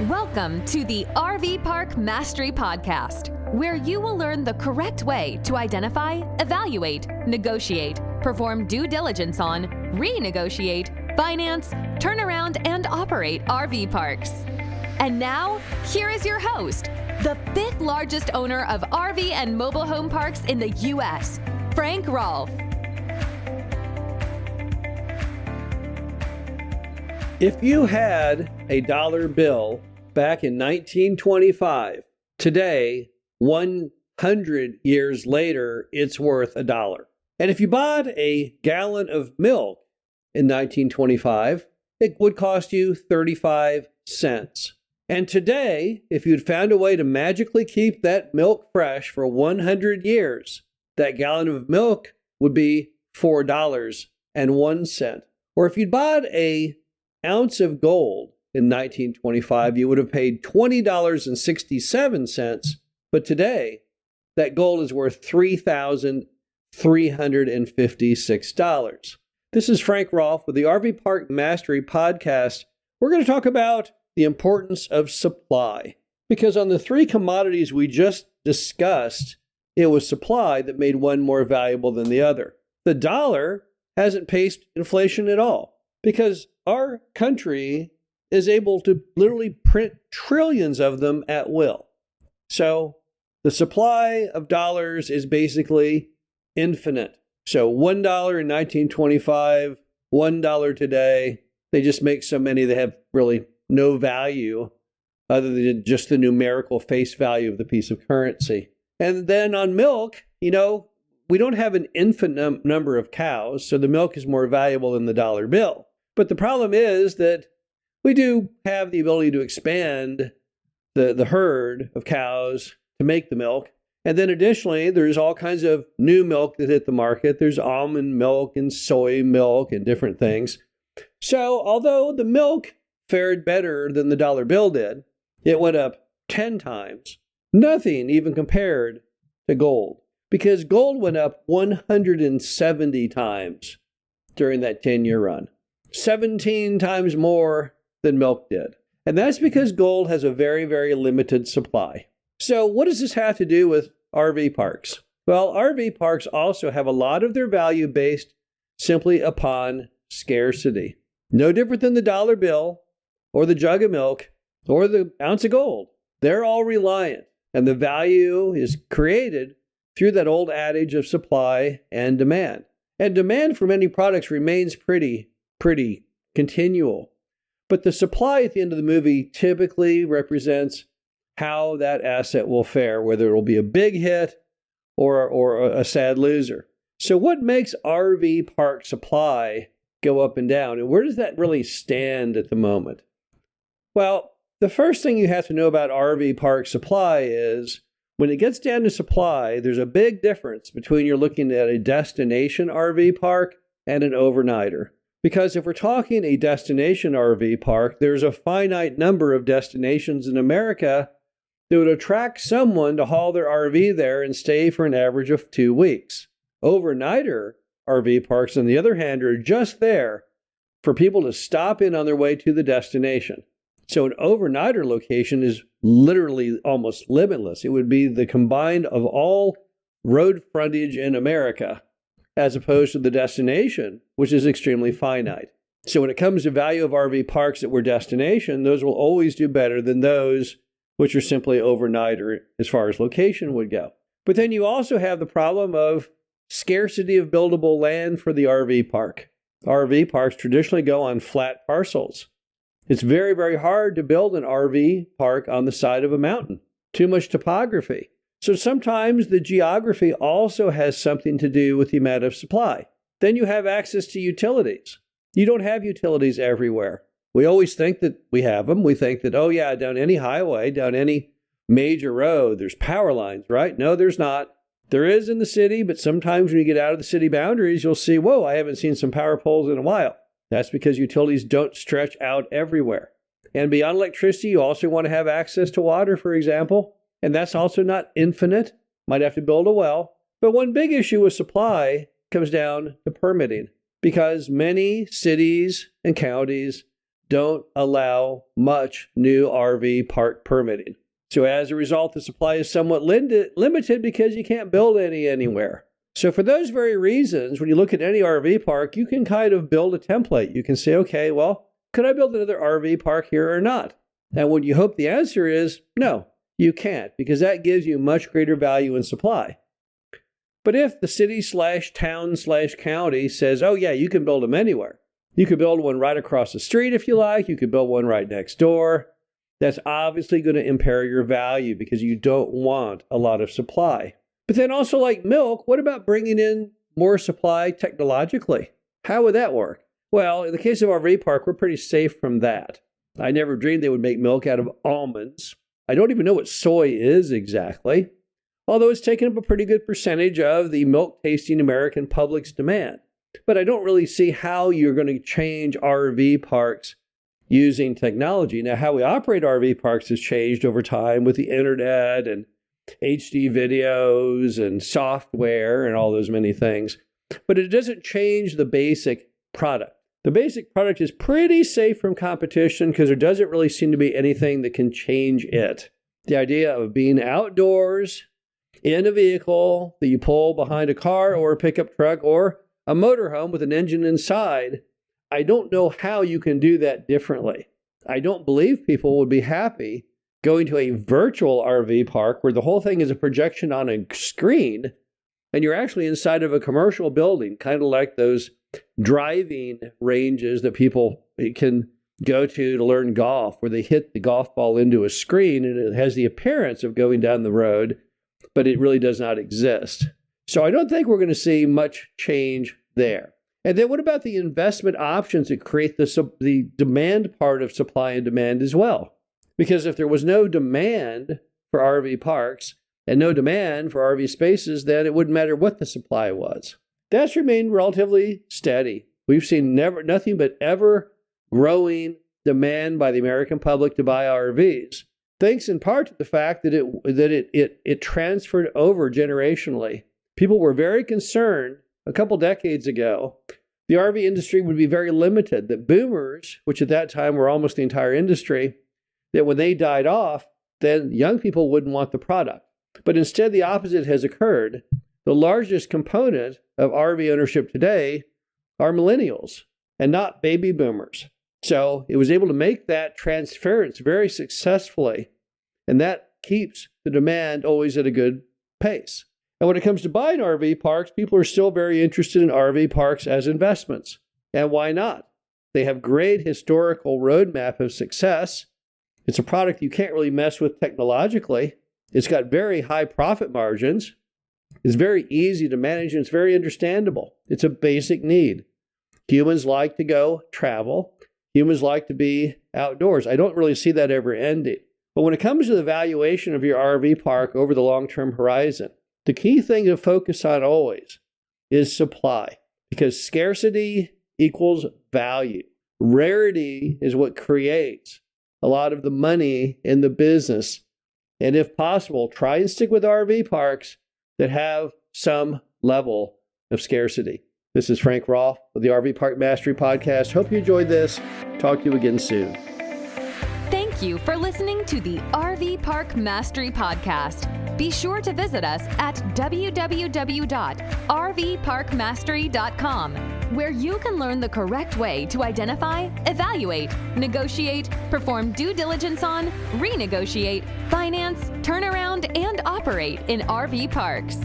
Welcome to the RV Park Mastery Podcast, where you will learn the correct way to identify, evaluate, negotiate, perform due diligence on, renegotiate, finance, turn around, and operate RV parks. And now, here is your host, the fifth largest owner of RV and mobile home parks in the U.S., Frank Rolfe. If you had a dollar bill back in 1925, today, 100 years later, it's worth $1. And if you bought a gallon of milk in 1925, it would cost you 35 cents. And today, if you'd found a way to magically keep that milk fresh for 100 years, that gallon of milk would be $4.01. Or if you'd bought a ounce of gold in 1925, you would have paid $20.67, but today, that gold is worth $3,356. This is Frank Rolfe with the RV Park Mastery Podcast. We're going to talk about the importance of supply, because on the three commodities we just discussed, it was supply that made one more valuable than the other. The dollar hasn't paced inflation at all, because our country is able to literally print trillions of them at will. So the supply of dollars is basically infinite. So $1 in 1925, $1 today, they just make so many that have really no value other than just the numerical face value of the piece of currency. And then on milk, we don't have an infinite number of cows, so the milk is more valuable than the dollar bill. But the problem is that we do have the ability to expand the herd of cows to make the milk. And then additionally, there's all kinds of new milk that hit the market. There's almond milk and soy milk and different things. So although the milk fared better than the dollar bill did, it went up 10 times. Nothing even compared to gold, because gold went up 170 times during that 10-year run. 17 times more than milk did. And that's because gold has a very, very limited supply. So what does this have to do with RV parks? Well, RV parks also have a lot of their value based simply upon scarcity. No different than the dollar bill or the jug of milk or the ounce of gold. They're all reliant, and the value is created through that old adage of supply and demand. And demand for many products remains pretty continual. But the supply at the end of the movie typically represents how that asset will fare, whether it will be a big hit or a sad loser. So what makes RV park supply go up and down? And where does that really stand at the moment? Well, the first thing you have to know about RV park supply is when it gets down to supply, there's a big difference between you're looking at a destination RV park and an overnighter. Because if we're talking a destination RV park, there's a finite number of destinations in America that would attract someone to haul their RV there and stay for an average of 2 weeks. Overnighter RV parks, on the other hand, are just there for people to stop in on their way to the destination. So an overnighter location is literally almost limitless. It would be the combined of all road frontage in America, as opposed to the destination, which is extremely finite. So when it comes to value of RV parks that were destination, those will always do better than those which are simply overnighter as far as location would go. But then you also have the problem of scarcity of buildable land for the RV park. RV parks traditionally go on flat parcels. It's very, very hard to build an RV park on the side of a mountain. Too much topography. So sometimes the geography also has something to do with the amount of supply. Then you have access to utilities. You don't have utilities everywhere. We always think that we have them. We think that, down any highway, down any major road, there's power lines, right? No, there's not. There is in the city, but sometimes when you get out of the city boundaries, you'll see, I haven't seen some power poles in a while. That's because utilities don't stretch out everywhere. And beyond electricity, you also want to have access to water, for example. And that's also not infinite. Might have to build a well. But one big issue with supply comes down to permitting, because many cities and counties don't allow much new RV park permitting. So as a result, the supply is somewhat limited because you can't build any anywhere. So for those very reasons, when you look at any RV park, you can kind of build a template. You can say, okay, well, could I build another RV park here or not? And when you hope the answer is no, you can't, because that gives you much greater value in supply. But if the city/town/county says, oh yeah, you can build them anywhere. You could build one right across the street if you like. You could build one right next door. That's obviously going to impair your value because you don't want a lot of supply. But then also like milk, what about bringing in more supply technologically? How would that work? Well, in the case of our RV park, we're pretty safe from that. I never dreamed they would make milk out of almonds. I don't even know what soy is exactly, although it's taken up a pretty good percentage of the milk-tasting American public's demand. But I don't really see how you're going to change RV parks using technology. Now, how we operate RV parks has changed over time with the internet and HD videos and software and all those many things. But it doesn't change the basic product. The basic product is pretty safe from competition because there doesn't really seem to be anything that can change it. The idea of being outdoors in a vehicle that you pull behind a car or a pickup truck or a motorhome with an engine inside, I don't know how you can do that differently. I don't believe people would be happy going to a virtual RV park where the whole thing is a projection on a screen and you're actually inside of a commercial building, kind of like those driving ranges that people can go to learn golf, where they hit the golf ball into a screen and it has the appearance of going down the road, but it really does not exist. So I don't think we're going to see much change there. And then what about the investment options that create the demand part of supply and demand as well? Because if there was no demand for RV parks and no demand for RV spaces, then it wouldn't matter what the supply was. That's remained relatively steady. We've seen nothing but ever growing demand by the American public to buy RVs, thanks in part to the fact that it transferred over generationally. People were very concerned a couple decades ago the RV industry would be very limited, that boomers, which at that time were almost the entire industry, that when they died off, then young people wouldn't want the product. But instead, the opposite has occurred. The largest component of RV ownership today are millennials and not baby boomers. So it was able to make that transference very successfully, and that keeps the demand always at a good pace. And when it comes to buying RV parks, people are still very interested in RV parks as investments. And why not? They have great historical roadmap of success. It's a product you can't really mess with technologically. It's got very high profit margins. It's very easy to manage, and it's very understandable. It's a basic need. Humans like to go travel. Humans like to be outdoors. I don't really see that ever ending. But when it comes to the valuation of your RV park over the long-term horizon, the key thing to focus on always is supply, because scarcity equals value. Rarity is what creates a lot of the money in the business. And if possible, try and stick with RV parks that have some level of scarcity. This is Frank Rolfe with the RV Park Mastery Podcast. Hope you enjoyed this. Talk to you again soon. Thank you for listening to the RV Park Mastery Podcast. Be sure to visit us at www.rvparkmastery.com, where you can learn the correct way to identify, evaluate, negotiate, perform due diligence on, renegotiate, finance, turn around, and operate in RV parks.